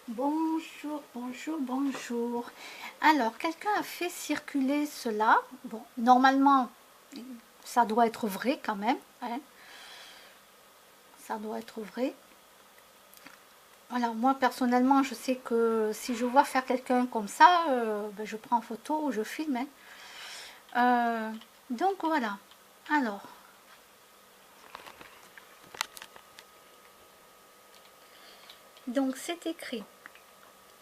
Bonjour, bonjour, bonjour. Alors, quelqu'un a fait circuler cela. Bon, normalement, ça doit être vrai quand même, hein. Ça doit être vrai. Voilà, moi personnellement, je sais que si je vois faire quelqu'un comme ça, ben, je prends en photo ou je filme, hein. Donc voilà. Alors, donc c'est écrit.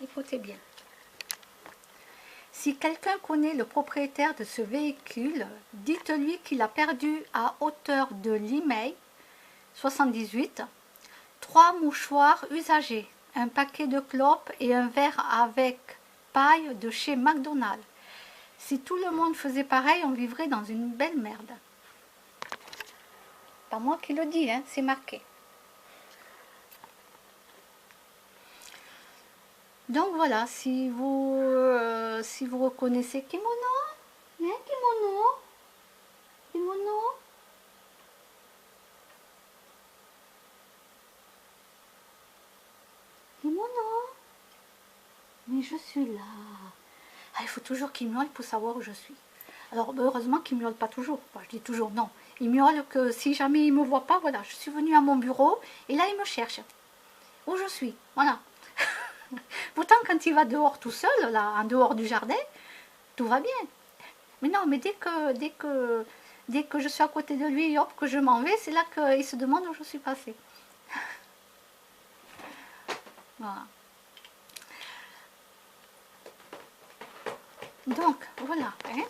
Écoutez bien. Si quelqu'un connaît le propriétaire de ce véhicule, dites-lui qu'il a perdu à hauteur de l'email 78 3 mouchoirs usagés, un paquet de clopes et un verre avec paille de chez McDonald's. Si tout le monde faisait pareil, on vivrait dans une belle merde. Pas moi qui le dis, hein, c'est marqué. Donc voilà, si vous reconnaissez kimono, hein, kimono, kimono, kimono, mais je suis là. Ah, il faut toujours qu'il miaule pour savoir où je suis. Alors heureusement qu'il ne miaule pas toujours. Enfin, je dis toujours non. Il miaule que si jamais il ne me voit pas, voilà, je suis venue à mon bureau et là il me cherche. Où je suis, voilà. Pourtant quand il va dehors tout seul, là, en dehors du jardin, tout va bien. Mais non, mais dès que je suis à côté de lui, hop, que je m'en vais, c'est là qu'il se demande où je suis passée. Voilà. Donc, voilà. Hein.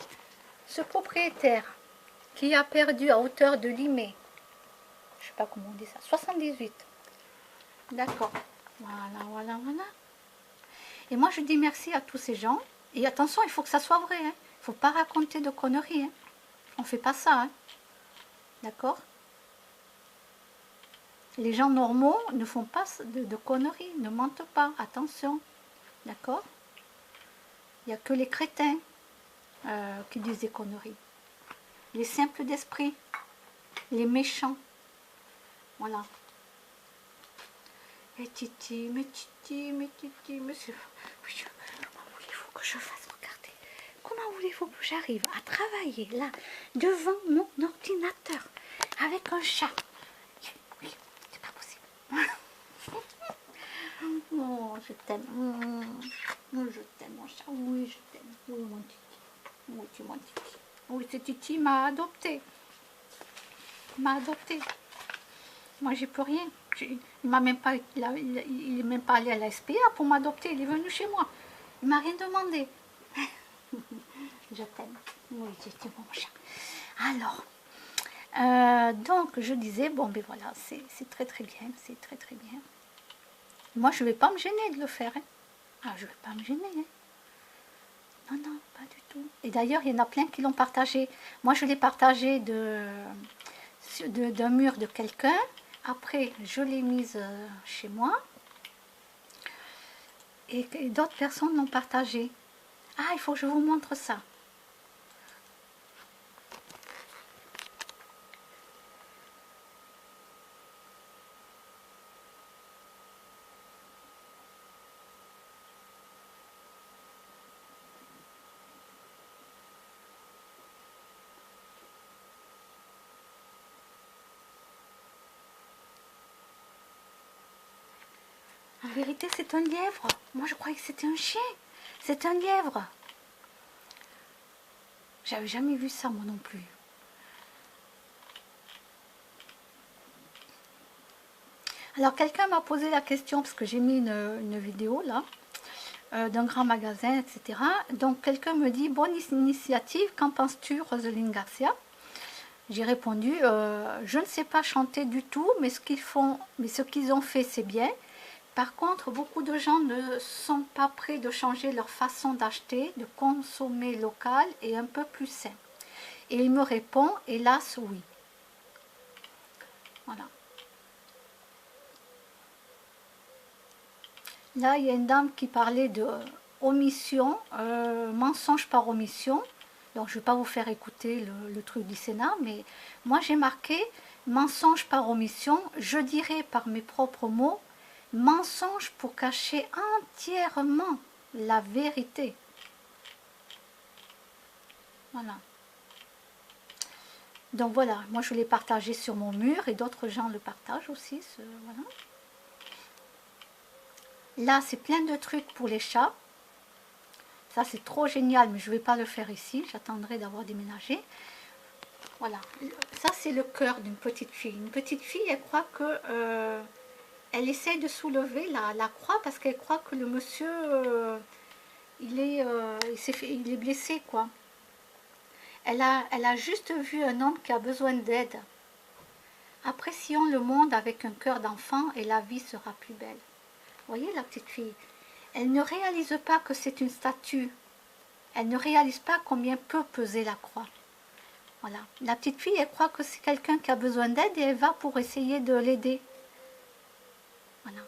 Ce propriétaire qui a perdu à hauteur de l'IME, je sais pas comment on dit ça, 78. D'accord. Voilà, voilà, voilà. Et moi, je dis merci à tous ces gens. Et attention, il faut que ça soit vrai. Hein. Il ne faut pas raconter de conneries. Hein. On ne fait pas ça. Hein. D'accord? Les gens normaux ne font pas de conneries, ne mentent pas. Attention. D'accord? Il n'y a que les crétins qui disent des conneries. Les simples d'esprit. Les méchants. Voilà. Mais Titi, mais Titi, mais Titi, monsieur. Comment voulez-vous que je fasse? Regardez. Comment voulez-vous que j'arrive à travailler là, devant mon ordinateur, avec un chat? Oui, c'est pas possible. Oh, je t'aime. Je t'aime, mon chat. Oui, je t'aime. Oui, mon Titi. Oui, tu mon Titi. Oui, ce Titi m'a adopté. M'a adopté. Moi, j'ai plus rien. Il m'a même pas, il est même pas allé à la SPA pour m'adopter. Il est venu chez moi. Il m'a rien demandé. Je t'aime. Oui, j'étais mon chat. Alors, donc je disais, bon, ben voilà, c'est très très bien, c'est très très bien. Moi, je ne vais pas me gêner de le faire. Hein. Ah, je ne vais pas me gêner. Hein. Non, non, pas du tout. Et d'ailleurs, il y en a plein qui l'ont partagé. Moi, je l'ai partagé d'un mur de quelqu'un. Après, je l'ai mise chez moi. Et d'autres personnes l'ont partagé. Ah, il faut que je vous montre ça. En vérité, c'est un lièvre. Moi, je croyais que c'était un chien. C'est un lièvre. J'avais jamais vu ça, moi non plus. Alors, quelqu'un m'a posé la question, parce que j'ai mis une vidéo, là, d'un grand magasin, etc. Donc, quelqu'un me dit, bonne initiative, qu'en penses-tu, Roselyne Garcia? J'ai répondu, je ne sais pas chanter du tout, mais ce qu'ils ont fait, c'est bien. Par contre, beaucoup de gens ne sont pas prêts de changer leur façon d'acheter, de consommer local et un peu plus sain. Et il me répond, hélas, oui. Voilà. Là, il y a une dame qui parlait de omission, mensonge par omission. Donc, je ne vais pas vous faire écouter le truc du Sénat, mais moi, j'ai marqué mensonge par omission. Je dirais par mes propres mots Mensonge pour cacher entièrement la vérité. Voilà. Donc voilà, moi je l'ai partagé sur mon mur et d'autres gens le partagent aussi. Voilà. Là, c'est plein de trucs pour les chats. Ça, c'est trop génial, mais je ne vais pas le faire ici. J'attendrai d'avoir déménagé. Voilà. Ça, c'est le cœur d'une petite fille. Une petite fille, elle croit que... elle essaye de soulever la croix parce qu'elle croit que le monsieur, il est blessé, quoi. Elle a juste vu un homme qui a besoin d'aide. Apprécions le monde avec un cœur d'enfant et la vie sera plus belle. Vous voyez la petite fille, elle ne réalise pas que c'est une statue. Elle ne réalise pas combien peut peser la croix. Voilà. La petite fille, elle croit que c'est quelqu'un qui a besoin d'aide et elle va pour essayer de l'aider. Voilà.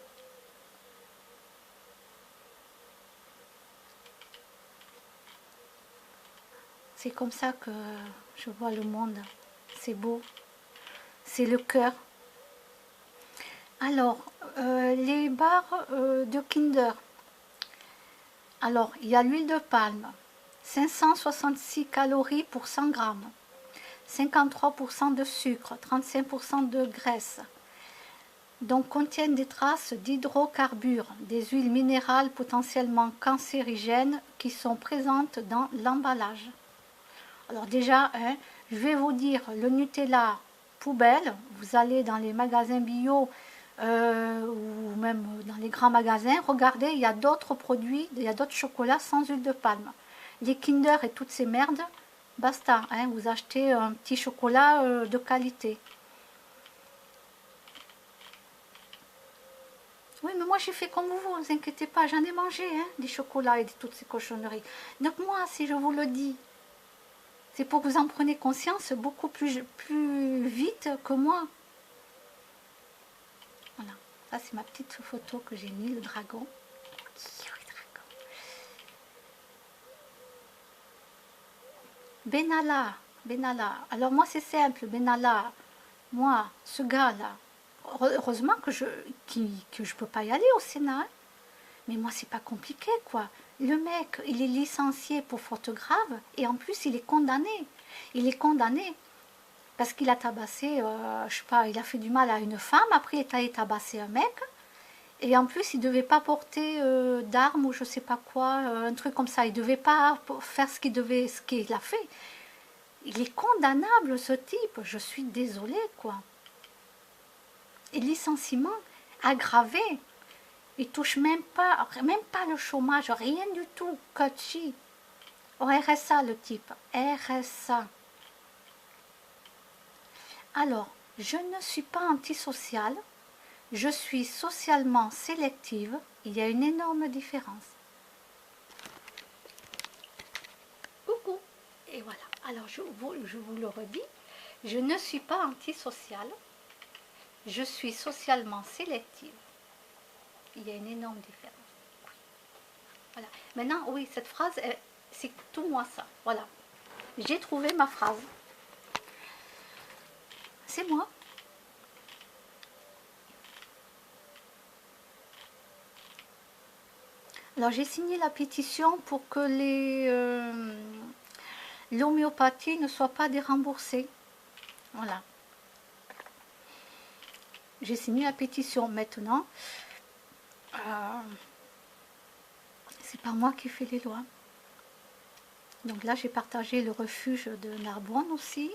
C'est comme ça que je vois le monde. C'est beau. C'est le cœur. Alors, les barres de Kinder. Alors, il y a l'huile de palme. 566 calories pour 100 grammes. 53% de sucre. 35% de graisse. Donc, contiennent des traces d'hydrocarbures, des huiles minérales potentiellement cancérigènes qui sont présentes dans l'emballage. Alors déjà, hein, je vais vous dire, le Nutella poubelle, vous allez dans les magasins bio ou même dans les grands magasins, regardez, il y a d'autres produits, il y a d'autres chocolats sans huile de palme. Les Kinder et toutes ces merdes, basta, hein, vous achetez un petit chocolat de qualité. Oui, mais moi j'ai fait comme vous, vous inquiétez pas, j'en ai mangé, hein, des chocolats et de toutes ces cochonneries. Donc moi, si je vous le dis, c'est pour que vous en preniez conscience beaucoup plus vite que moi. Voilà, ça c'est ma petite photo que j'ai mis, le dragon. Benalla, Benalla. Alors moi c'est simple, Benalla. Moi, ce gars-là, heureusement que je peux pas y aller au Sénat. Hein. Mais moi c'est pas compliqué quoi. Le mec, il est licencié pour faute grave et en plus il est condamné. Il est condamné parce qu'il a tabassé, je sais pas, il a fait du mal à une femme, après il a tabassé un mec. Et en plus, il ne devait pas porter d'armes ou je sais pas quoi, un truc comme ça. Il ne devait pas faire ce qu'il a fait. Il est condamnable, ce type. Je suis désolée, quoi. Et licenciement aggravé. Il touche même pas le chômage, rien du tout. Coachy. Au RSA, le type. RSA. Alors, je ne suis pas antisociale. Je suis socialement sélective, il y a une énorme différence. Coucou. Et voilà, alors je vous le redis, je ne suis pas antisociale, je suis socialement sélective. Il y a une énorme différence. Voilà. Maintenant, oui, cette phrase, c'est tout moi ça. Voilà. J'ai trouvé ma phrase. C'est moi. Alors j'ai signé la pétition pour que l'homéopathie ne soit pas déremboursée. Voilà. J'ai signé la pétition maintenant. C'est pas moi qui fais les lois. Donc là j'ai partagé le refuge de Narbonne aussi.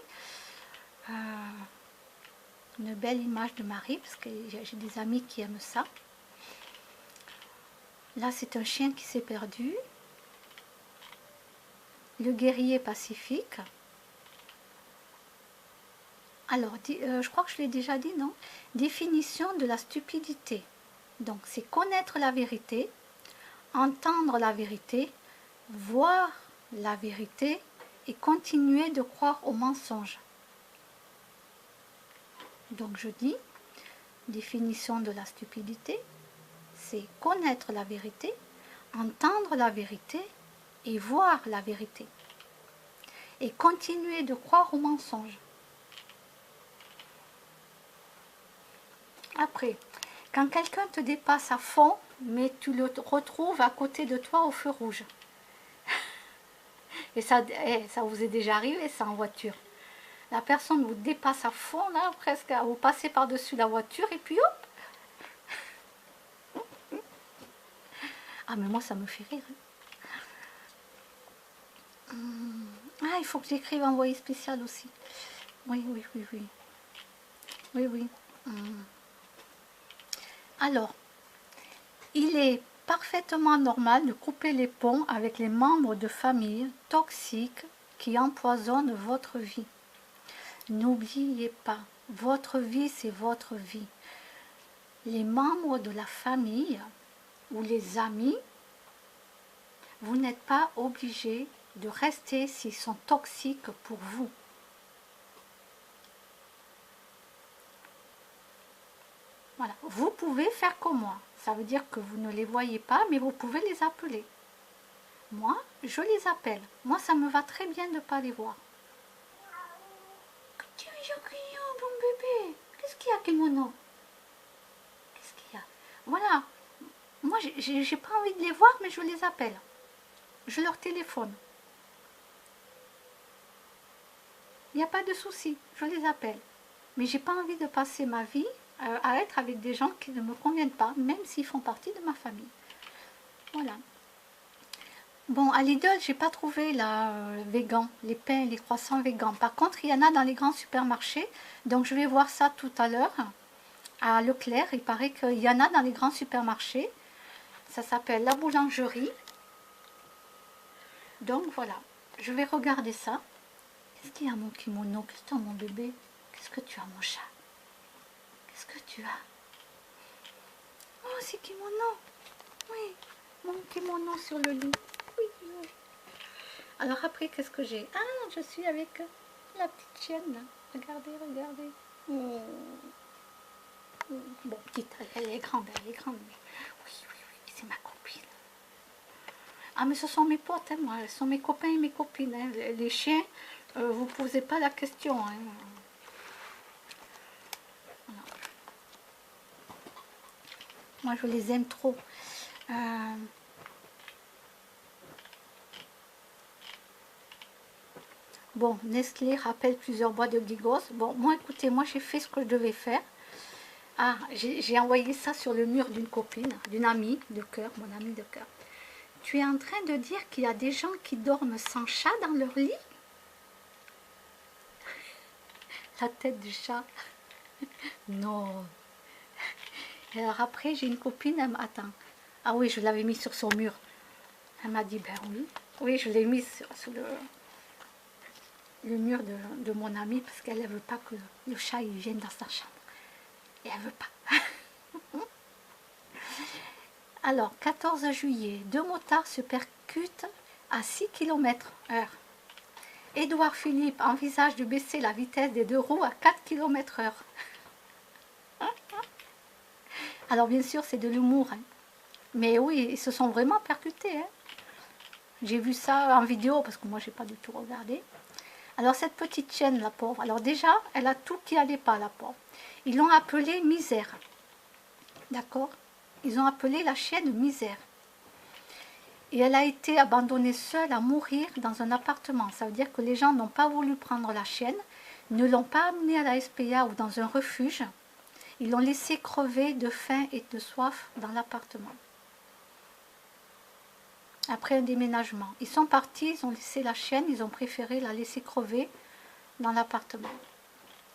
Une belle image de Marie parce que j'ai des amis qui aiment ça. Là, c'est un chien qui s'est perdu. Le guerrier pacifique. Alors, je crois que je l'ai déjà dit, non? Définition de la stupidité. Donc, c'est connaître la vérité, entendre la vérité, voir la vérité et continuer de croire au mensonge. Donc, je dis, définition de la stupidité, c'est connaître la vérité, entendre la vérité et voir la vérité. Et continuer de croire au mensonge. Après, Quand quelqu'un te dépasse à fond, mais tu le retrouves à côté de toi au feu rouge. Et ça, ça vous est déjà arrivé, ça, en voiture. La personne vous dépasse à fond, là, presque, vous passez par-dessus la voiture, et puis hop. Ah, mais moi, ça me fait rire. Ah, il faut que j'écrive envoyé spécial aussi. Oui, oui, oui, oui. Oui, oui. Alors, il est parfaitement normal de couper les ponts avec les membres de famille toxiques qui empoisonnent votre vie. N'oubliez pas, votre vie, c'est votre vie. Les membres de la famille ou les amis, vous n'êtes pas obligé de rester s'ils sont toxiques pour vous. Voilà. Vous pouvez faire comme moi. Ça veut dire que vous ne les voyez pas, mais vous pouvez les appeler. Moi, je les appelle. Moi, ça me va très bien de ne pas les voir. Bon bébé, qu'est-ce qu'il y a, Kimono? Qu'est-ce qu'il y a? Voilà. Moi, j'ai pas envie de les voir, mais je les appelle. Je leur téléphone. Il n'y a pas de souci, je les appelle. Mais j'ai pas envie de passer ma vie à être avec des gens qui ne me conviennent pas, même s'ils font partie de ma famille. Voilà. Bon, à Lidl, j'ai pas trouvé la végan, les pains et les croissants végans. Par contre, il y en a dans les grands supermarchés. Donc, je vais voir ça tout à l'heure. À Leclerc, il paraît qu'il y en a dans les grands supermarchés. Ça s'appelle la boulangerie. Donc, voilà. Je vais regarder ça. Qu'est-ce qu'il y a, mon kimono? Qu'est-ce que tu as, mon bébé? Qu'est-ce que tu as, mon chat? Qu'est-ce que tu as? Oh, c'est kimono. Oui, mon kimono sur le lit. Oui, oui. Alors après, qu'est-ce que j'ai? Ah, je suis avec la petite chienne, là. Regardez, regardez. Oh. Bon, petite, elle est grande, elle est grande. Oui, oui, oui, c'est ma copine. Ah, mais ce sont mes potes, hein, moi. Ce sont mes copains et mes copines. Hein. Les chiens, vous ne posez pas la question. Hein. Voilà. Moi, je les aime trop. Bon, Nestlé rappelle plusieurs boîtes de Gigos. Bon, moi, écoutez, moi, j'ai fait ce que je devais faire. Ah, j'ai envoyé ça sur le mur d'une copine, d'une amie de cœur, mon amie de cœur. Tu es en train de dire qu'il y a des gens qui dorment sans chat dans leur lit? La tête du chat. Non. Et alors après, j'ai une copine, elle m'attend. Ah oui, je l'avais mis sur son mur. Elle m'a dit, ben oui. Oui, je l'ai mis sur le mur de mon amie parce qu'elle ne veut pas que le chat il vienne dans sa chambre. Et elle ne veut pas. Alors, 14 juillet, deux motards se percutent à 6 km/h. Édouard Philippe envisage de baisser la vitesse des deux roues à 4 km/h. Alors, bien sûr, c'est de l'humour. Hein. Mais oui, ils se sont vraiment percutés. Hein. J'ai vu ça en vidéo parce que moi, je n'ai pas du tout regardé. Alors, cette petite chienne, la pauvre, alors déjà, elle a tout qui n'allait pas, la pauvre. Ils l'ont appelée Misère. D'accord? Ils ont appelé la chienne Misère. Et elle a été abandonnée seule à mourir dans un appartement. Ça veut dire que les gens n'ont pas voulu prendre la chienne, ne l'ont pas amenée à la SPA ou dans un refuge. Ils l'ont laissée crever de faim et de soif dans l'appartement. Après un déménagement. Ils sont partis, ils ont laissé la chienne, ils ont préféré la laisser crever dans l'appartement.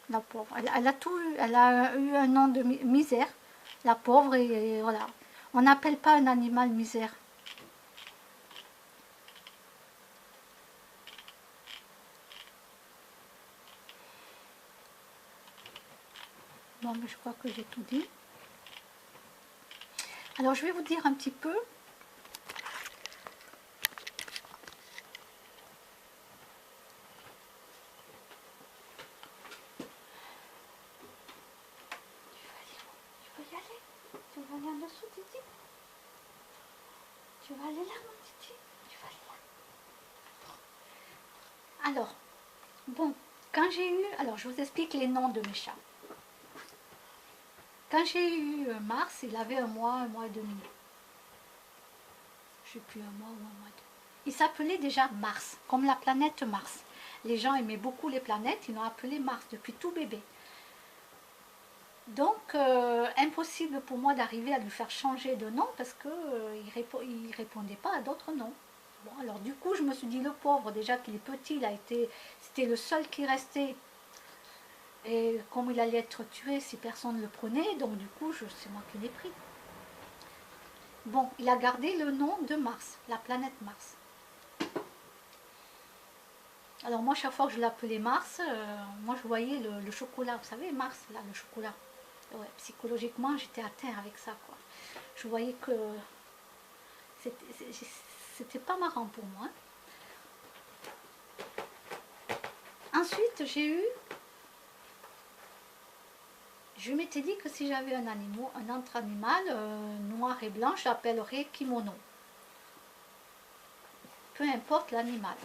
La pauvre. Elle a tout eu, elle a eu un nom de misère, la pauvre, et voilà. On n'appelle pas un animal misère. Bon, mais je crois que j'ai tout dit. Alors, je vais vous dire un petit peu. Tu veux y aller? Tu veux aller en dessous, Titi? Tu vas aller là, mon Titi? Tu vas aller là. Alors, bon, quand j'ai eu... Alors, je vous explique les noms de mes chats. Quand j'ai eu Mars, il avait un mois et demi. Je sais plus, un mois ou un mois et demi. Il s'appelait déjà Mars, comme la planète Mars. Les gens aimaient beaucoup les planètes, ils l'ont appelé Mars depuis tout bébé. Donc, impossible pour moi d'arriver à lui faire changer de nom parce qu'il ne répondait pas à d'autres noms. Bon, alors du coup, je me suis dit, le pauvre, déjà qu'il est petit, c'était le seul qui restait. Et comme il allait être tué si personne ne le prenait, donc du coup, c'est moi qui l'ai pris. Bon, il a gardé le nom de Mars, la planète Mars. Alors moi, chaque fois que je l'appelais Mars, moi je voyais le chocolat, vous savez, Mars, là, le chocolat. Ouais, psychologiquement, j'étais atteinte avec ça, quoi. Je voyais que c'était pas marrant pour moi. Ensuite, je m'étais dit que si j'avais un autre animal, noir et blanc, je l'appellerais kimono. Peu importe l'animal.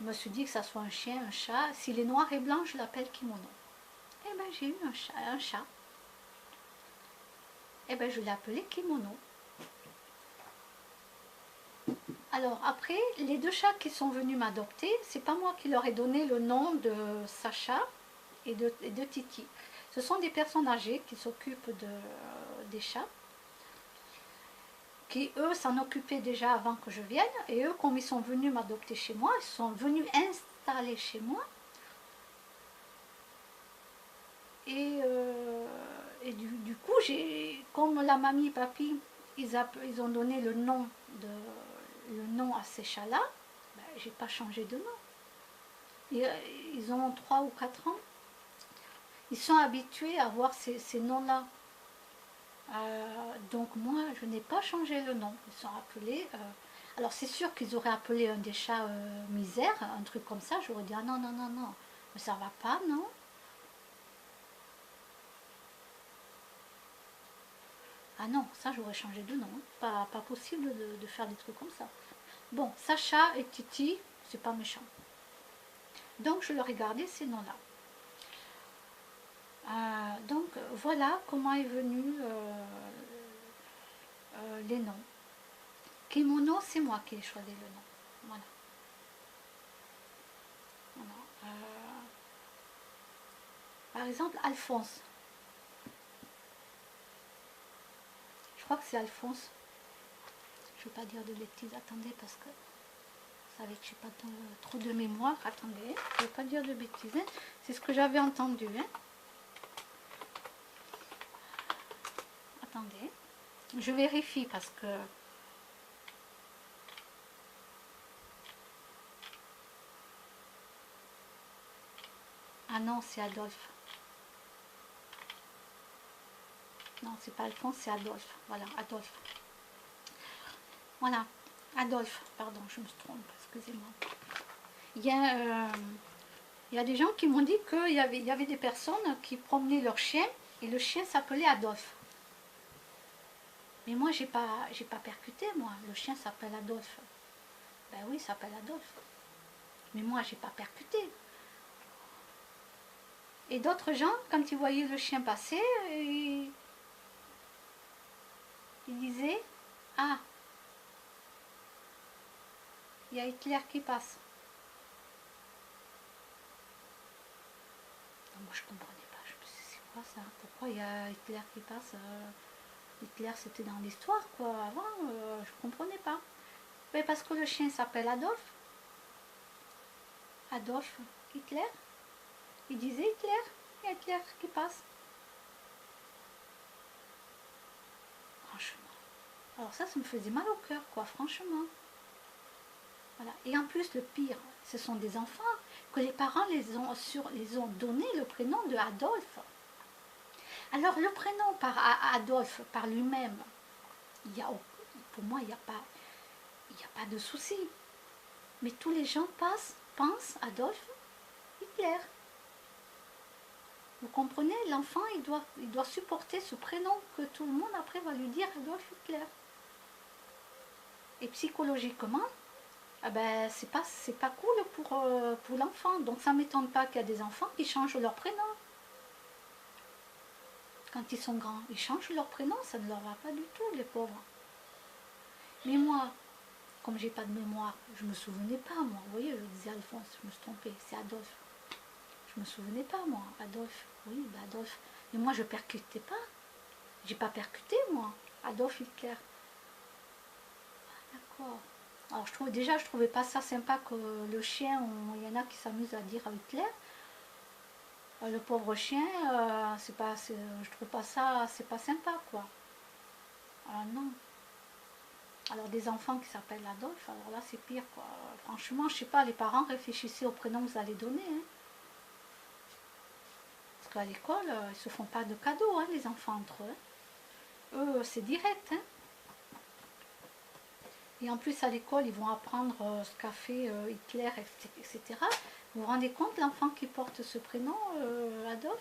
Je me suis dit que ça soit un chien, un chat. S'il est noir et blanc, je l'appelle kimono. Eh bien, j'ai eu un chat. Eh bien, je l'ai appelé kimono. Alors après, les deux chats qui sont venus m'adopter, c'est pas moi qui leur ai donné le nom de Sacha et de Titi. Ce sont des personnes âgées qui s'occupent des chats, qui eux s'en occupaient déjà avant que je vienne, et eux, comme ils sont venus m'adopter chez moi, ils sont venus installer chez moi, et du coup, comme la mamie et papy, ils ont donné le nom à ces chats-là, ben, j'ai pas changé de nom. Ils ont 3 ou 4 ans. Ils sont habitués à voir ces noms-là. Donc moi, je n'ai pas changé le nom. Ils sont appelés... alors c'est sûr qu'ils auraient appelé un des chats misère, un truc comme ça. J'aurais dit, ah non, non, non, non. Mais ça va pas, non. Ah non, ça j'aurais changé de nom. Pas possible de faire des trucs comme ça. Bon, Sacha et Titi, c'est pas méchant. Donc je leur ai gardé ces noms-là. Donc voilà comment est venu les noms. Kimono, c'est moi qui ai choisi le nom. Voilà. Voilà. Par exemple, Alphonse. Je crois que c'est Alphonse. Je ne veux pas dire de bêtises. Attendez, parce que ça va être, je n'ai pas trop de mémoire. Attendez, je ne veux pas dire de bêtises. Hein. C'est ce que j'avais entendu. Hein. Attendez. Je vérifie parce que... Ah non, c'est Adolphe. Non, c'est pas Alphonse, c'est Adolphe. Voilà, Adolphe. Voilà, Adolphe. Pardon, je me trompe, excusez-moi. Il y a des gens qui m'ont dit qu'il y avait des personnes qui promenaient leur chien et le chien s'appelait Adolphe. Mais moi, j'ai pas percuté, moi. Le chien s'appelle Adolphe. Ben oui, il s'appelle Adolphe. Mais moi, j'ai pas percuté. Et d'autres gens, quand ils voyaient le chien passer, ils disaient, ah, il y a Hitler qui passe. Donc, moi, je comprenais pas. Je me suis dit, c'est quoi ça? Pourquoi il y a Hitler qui passe? Hitler, c'était dans l'histoire, quoi. Avant, je comprenais pas. Mais parce que le chien s'appelle Adolphe. Adolphe Hitler. Il disait Hitler. Il y a Hitler qui passe. Franchement. Alors ça me faisait mal au cœur, quoi, franchement. Voilà. Et en plus, le pire, ce sont des enfants que les parents les ont donné le prénom de Adolphe. Alors le prénom par Adolphe, par lui-même, pour moi, il n'y a pas de souci. Mais tous les gens pensent Adolphe Hitler. Vous comprenez? L'enfant, il doit supporter ce prénom que tout le monde après va lui dire Adolf Hitler. Et psychologiquement, eh ben, c'est pas cool pour l'enfant. Donc ça ne m'étonne pas qu'il y a des enfants qui changent leur prénom. quand ils sont grands. Ils changent leur prénom, ça ne leur va pas du tout, les pauvres. Mais moi, comme j'ai pas de mémoire, je me souvenais pas, moi. Vous voyez, je disais Alphonse, je me suis trompée, c'est Adolphe. Je me souvenais pas, moi. Adolphe, oui, bah Adolphe. Mais moi, je percutais pas. J'ai pas percuté, moi. Adolphe Hitler. Ah, d'accord. Alors, je trouvais pas ça sympa que le chien, il y en a qui s'amusent à dire à Hitler. Le pauvre chien, je trouve pas ça, c'est pas sympa, quoi. Alors, non. Alors, des enfants qui s'appellent Adolphe, alors là, c'est pire, quoi. Franchement, je sais pas, les parents réfléchissez au prénom que vous allez donner, hein. Parce qu'à l'école, ils se font pas de cadeaux, hein, les enfants entre eux. Eux, c'est direct, hein. Et en plus, à l'école, ils vont apprendre ce qu'a fait Hitler, etc. Vous vous rendez compte, l'enfant qui porte ce prénom, Adolphe?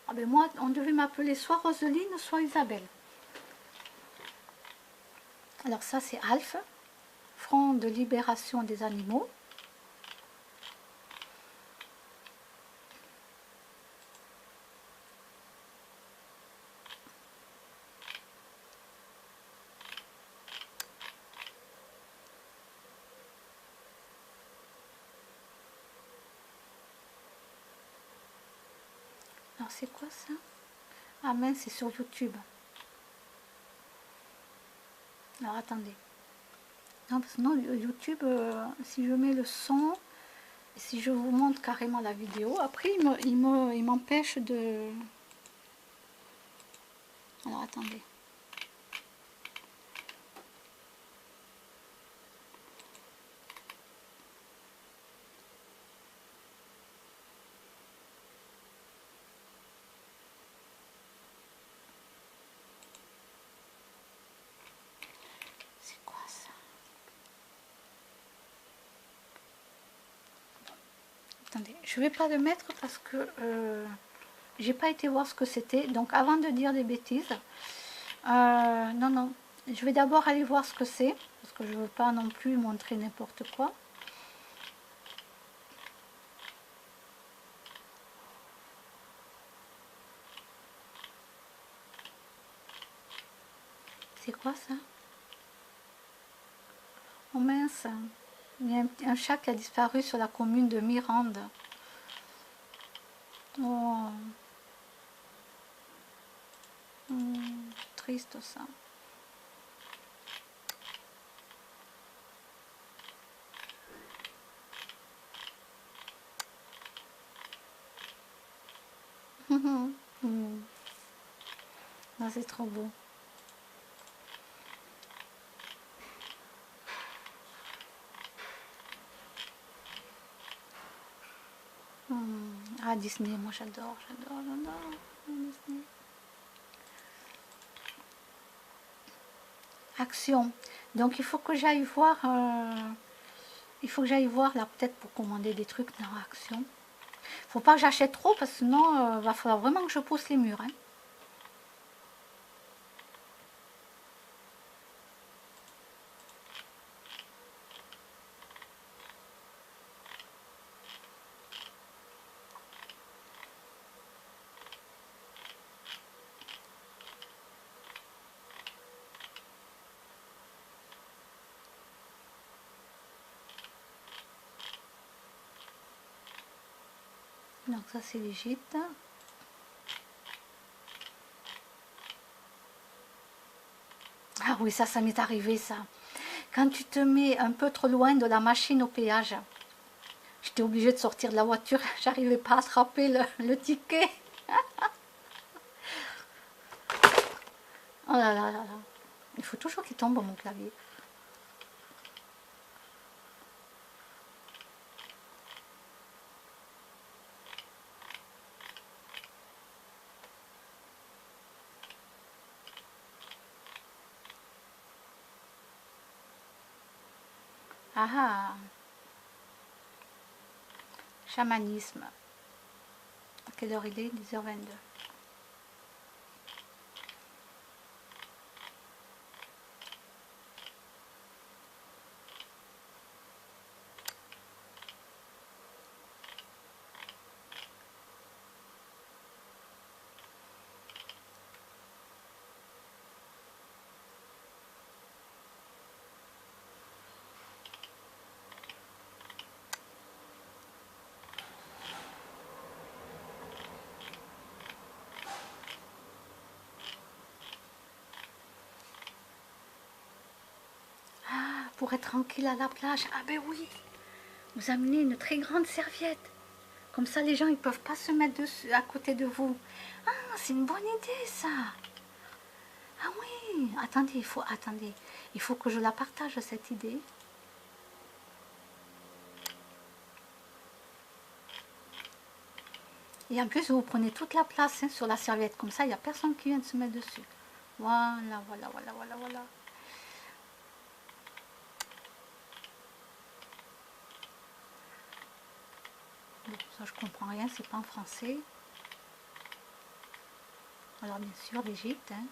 Ah ben moi, on devait m'appeler soit Roseline, soit Isabelle. Alors ça, c'est Alf, Front de libération des animaux. Alors c'est quoi ça? Ah mince, c'est sur YouTube. Alors attendez. Non, parce que non, YouTube, si je mets le son, si je vous montre carrément la vidéo, après il m'empêche de... Alors attendez. C'est quoi ça? Attendez, je vais pas le mettre parce que j'ai pas été voir ce que c'était. Donc avant de dire des bêtises, non, non, je vais d'abord aller voir ce que c'est, parce que je veux pas non plus montrer n'importe quoi. C'est quoi ça? Oh mince, il y a un chat qui a disparu sur la commune de Mirande. Oh, triste ça. Ah, c'est trop beau. Ah, Disney, moi j'adore Disney. Action. Donc il faut que j'aille voir, là peut-être pour commander des trucs dans Action. Faut pas que j'achète trop parce que sinon va falloir vraiment que je pousse les murs, hein. Donc ça c'est l'Égypte. Ah oui, ça m'est arrivé ça. Quand tu te mets un peu trop loin de la machine au péage, j'étais obligée de sortir de la voiture, j'arrivais pas à attraper le ticket. Oh là là là là. Il faut toujours qu'il tombe mon clavier. Ah ah. Chamanisme. À quelle heure il est? 10h22. pour être tranquille à la plage. Ah ben oui, vous amenez une très grande serviette. Comme ça, les gens, ils peuvent pas se mettre dessus, à côté de vous. Ah, c'est une bonne idée, ça. Ah oui, attendez, il faut que je la partage, cette idée. Et en plus, vous prenez toute la place hein, sur la serviette. Comme ça, il n'y a personne qui vient de se mettre dessus. Voilà. Bon, ça, je comprends rien, c'est pas en français. Alors, bien sûr, l'Égypte. Hein.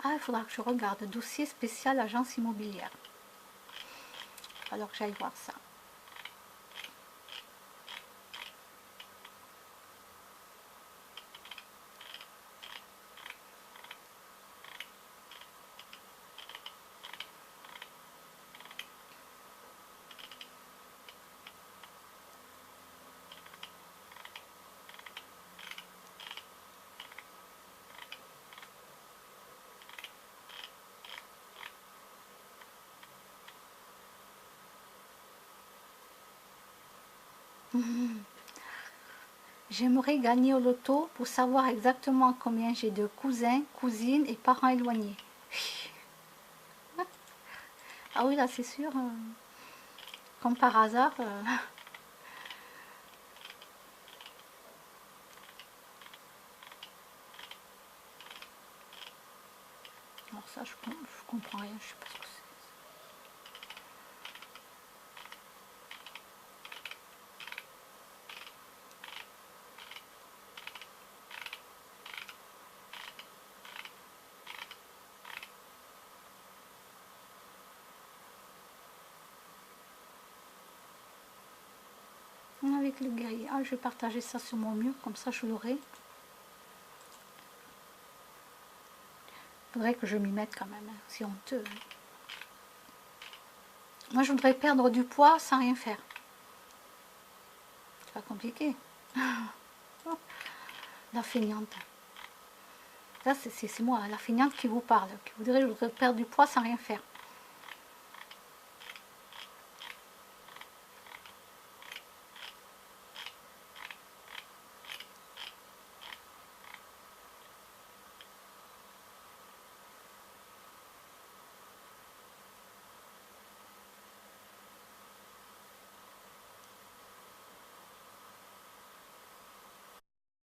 Ah, il faudra que je regarde. Dossier spécial agence immobilière. Alors que j'aille voir ça. J'aimerais gagner au loto pour savoir exactement combien j'ai de cousins, cousines et parents éloignés. Ah oui, là c'est sûr, comme par hasard. Alors ça, je comprends rien, je sais pas ce que c'est. Avec le guerrier. Ah, je vais partager ça sur mon mur, comme ça je l'aurai. Faudrait que je m'y mette quand même, hein. C'est honteux. Hein. Moi, je voudrais perdre du poids sans rien faire. C'est pas compliqué. La feignante. Là, c'est moi, la feignante qui vous parle, qui voudrait perdre du poids sans rien faire.